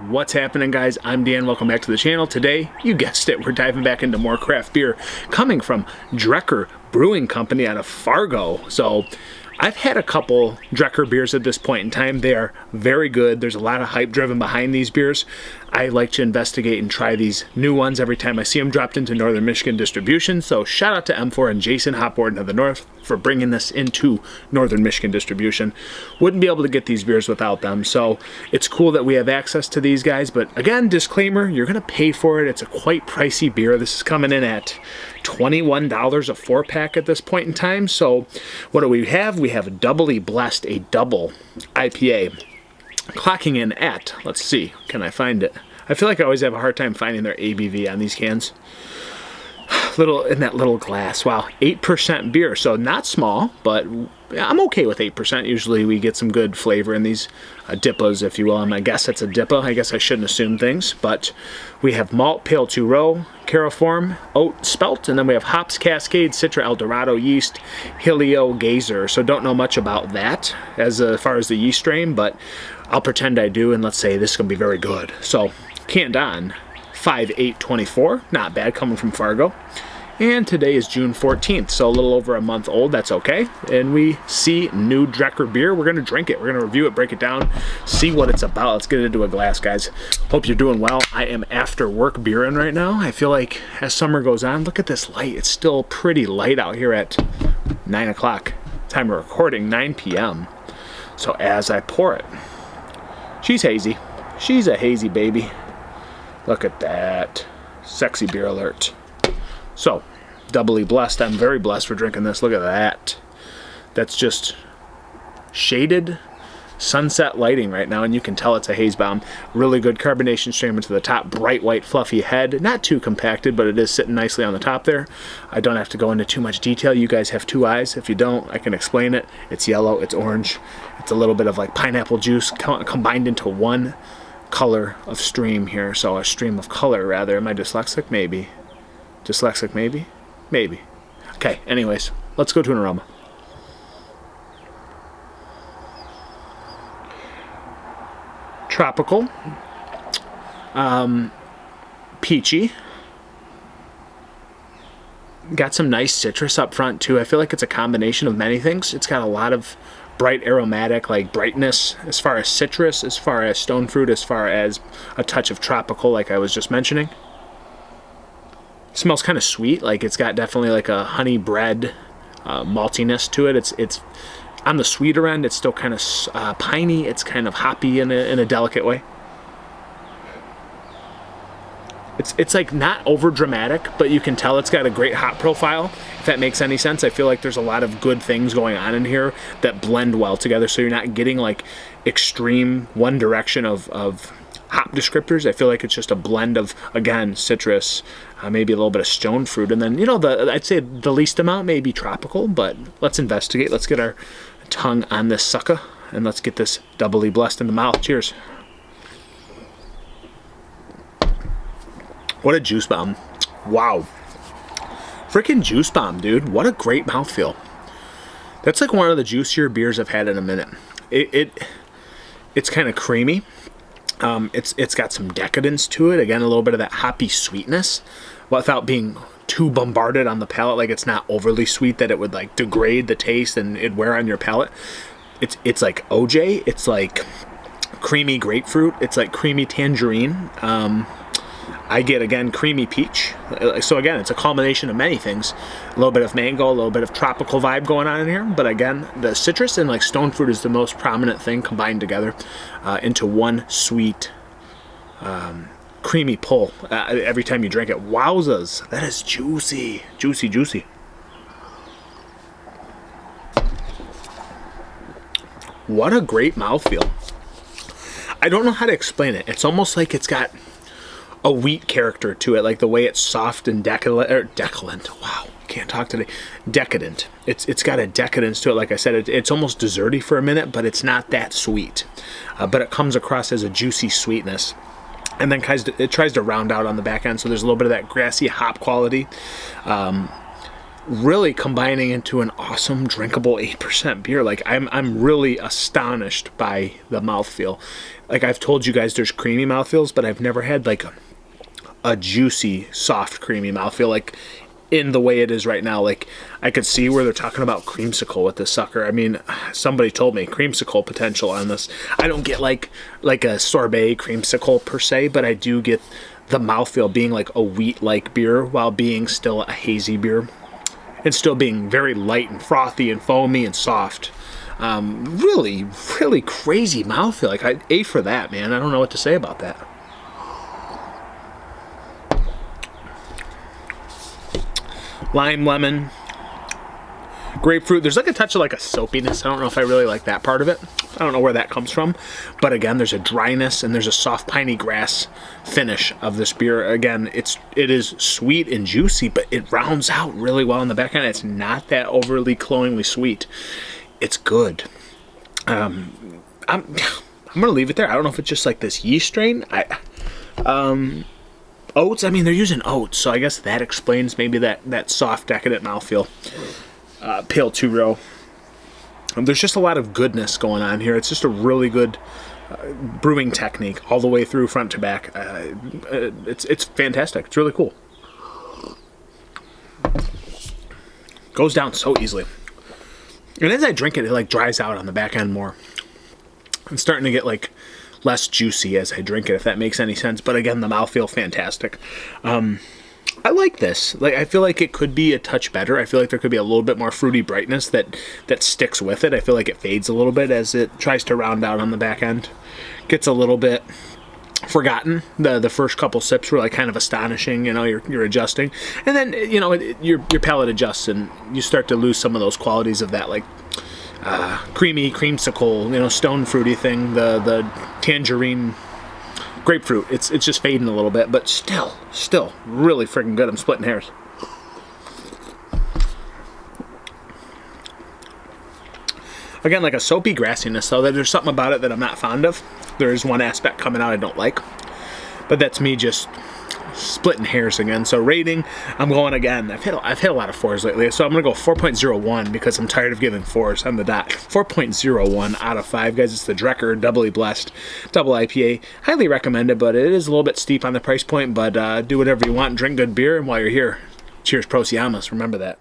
What's happening, guys? I'm Dan. Welcome back to the channel. Today, you guessed it, we're diving back into more craft beer coming from Drekker Brewing Company out of Fargo. So I've had a couple Drekker beers at this point in time. They are very good. There's a lot of hype driven behind these beers. I like to investigate and try these new ones every time I see them dropped into Northern Michigan distribution. So shout out to M4 and Jason Hopwarden of the North for bringing this into Northern Michigan distribution. Wouldn't be able to get these beers without them. So it's cool that we have access to these guys. But again, disclaimer, you're going to pay for it. It's a quite pricey beer. This is coming in at $21 a 4-pack at this point in time. So what do we have? We have Doubly Blessed, a double IPA, clocking in at, let's see, can I find it? I feel like I always have a hard time finding their ABV on these cans. Little in that little glass. Wow, 8% beer, so not small, but I'm okay with 8%. Usually we get some good flavor in these Dipas, if you will. And I guess it's a Dipa. I guess I shouldn't assume things, but we have malt, pale 2-row, cariform, oat, spelt, and then we have hops, Cascade, Citra, Dorado, yeast, Helio Gazer. So don't know much about that as far as the yeast strain, but I'll pretend I do, and let's say this is going to be very good. So canned on 5/8/24, not bad, coming from Fargo. And today is June 14th, so a little over a month old. That's okay. And we see new Drekker beer. We're going to drink it. We're going to review it, break it down, see what it's about. Let's get it into a glass, guys. Hope you're doing well. I am after work beering right now. I feel like as summer goes on, look at this light. It's still pretty light out here at 9 o'clock. Time of recording, 9 p.m. So as I pour it, she's hazy. She's a hazy baby. Look at that. Sexy beer alert. So, Doubly Blessed. I'm very blessed for drinking this. Look at that. That's just shaded sunset lighting right now, and you can tell it's a haze bomb. Really good carbonation streaming to the top. Bright white fluffy head. Not too compacted, but it is sitting nicely on the top there. I don't have to go into too much detail. You guys have two eyes. If you don't, I can explain it. It's yellow. It's orange. It's a little bit of like pineapple juice combined into one color of stream here. So a stream of color, rather. Am I dyslexic? Maybe. Dyslexic, maybe? Maybe. Okay, anyways, let's go to an aroma. Tropical. Peachy. Got some nice citrus up front, too. I feel like it's a combination of many things. It's got a lot of bright aromatic, like brightness, as far as citrus, as far as stone fruit, as far as a touch of tropical, like I was just mentioning. Smells kind of sweet, like it's got definitely like a honey bread maltiness to it. It's on the sweeter end. It's still kind of piney. It's kind of hoppy in a delicate way. It's like not over dramatic, but you can tell it's got a great hop profile, if that makes any sense. I feel like there's a lot of good things going on in here that blend well together, so you're not getting like extreme one direction of hop descriptors. I feel like it's just a blend of, again, citrus, maybe a little bit of stone fruit, and then, you know, I'd say the least amount may be tropical, but let's investigate. Let's get our tongue on this sucker, and let's get this Doubly Blessed in the mouth. Cheers. What a juice bomb. Wow. Freaking juice bomb, dude. What a great mouthfeel. That's like one of the juicier beers I've had in a minute. It's kind of creamy. It's got some decadence to it. Again, a little bit of that hoppy sweetness without being too bombarded on the palate. Like it's not overly sweet that it would like degrade the taste and it'd wear on your palate. It's like OJ. It's like creamy grapefruit. It's like creamy tangerine. I get, again, creamy peach. So again, it's a combination of many things. A little bit of mango, a little bit of tropical vibe going on in here. But again, the citrus and like stone fruit is the most prominent thing combined together into one sweet, creamy pull every time you drink it. Wowzas. That is juicy. Juicy, juicy. What a great mouthfeel. I don't know how to explain it. It's almost like it's got a wheat character to it, like the way it's soft and decadent. Wow, can't talk today. Decadent. It's got a decadence to it. Like I said, it's almost desserty for a minute, but it's not that sweet. But it comes across as a juicy sweetness. And then it tries to round out on the back end, so there's a little bit of that grassy hop quality. really combining into an awesome drinkable 8% beer. Like I'm really astonished by the mouthfeel. Like I've told you guys there's creamy mouthfeels, but I've never had like a juicy, soft, creamy mouthfeel like in the way it is right now. Like I could see where they're talking about creamsicle with this sucker. I mean, somebody told me creamsicle potential on this. I don't get like a sorbet creamsicle per se, but I do get the mouthfeel being like a wheat-like beer while being still a hazy beer. And still being very light and frothy and foamy and soft. Really, really crazy mouthfeel. Like, I ate for that, man. I don't know what to say about that. Lime, lemon, grapefruit. There's like a touch of like a soapiness. I don't know if I really like that part of it. I don't know where that comes from. But again, there's a dryness and there's a soft piney grass finish of this beer. Again, it is sweet and juicy, but it rounds out really well in the back end. It's not that overly cloyingly sweet. It's good. I'm gonna leave it there. I don't know if it's just like this yeast strain. Oats. I mean, they're using oats, so I guess that explains maybe that soft, decadent mouthfeel. Pale 2-row. There's just a lot of goodness going on here. It's just a really good brewing technique all the way through, front to back. It's fantastic. It's really cool. Goes down so easily. And as I drink it, it like dries out on the back end more. It's starting to get like less juicy as I drink it, if that makes any sense. But again, the mouthfeel, fantastic. I like this. Like I feel like it could be a touch better. I feel like there could be a little bit more fruity brightness that sticks with it. I feel like it fades a little bit as it tries to round out on the back end. Gets a little bit forgotten. The first couple sips were like kind of astonishing. You know, you're adjusting, and then you know your palate adjusts and you start to lose some of those qualities of that like creamy creamsicle, you know, stone fruity thing. The tangerine. Grapefruit, it's just fading a little bit, but still really freaking good. I'm splitting hairs. Again, like a soapy grassiness, though. There's something about it that I'm not fond of. There is one aspect coming out I don't like, but that's me just splitting hairs again. So rating, I'm going again. I've hit a lot of 4s lately, so I'm gonna go 4.01 because I'm tired of giving 4s on the dot. 4.01 out of 5, guys. It's the Drekker Doubly Blessed Double IPA. Highly recommended, but it is a little bit steep on the price point. But do whatever you want and drink good beer. And while you're here, cheers, Prosiamas. Remember that.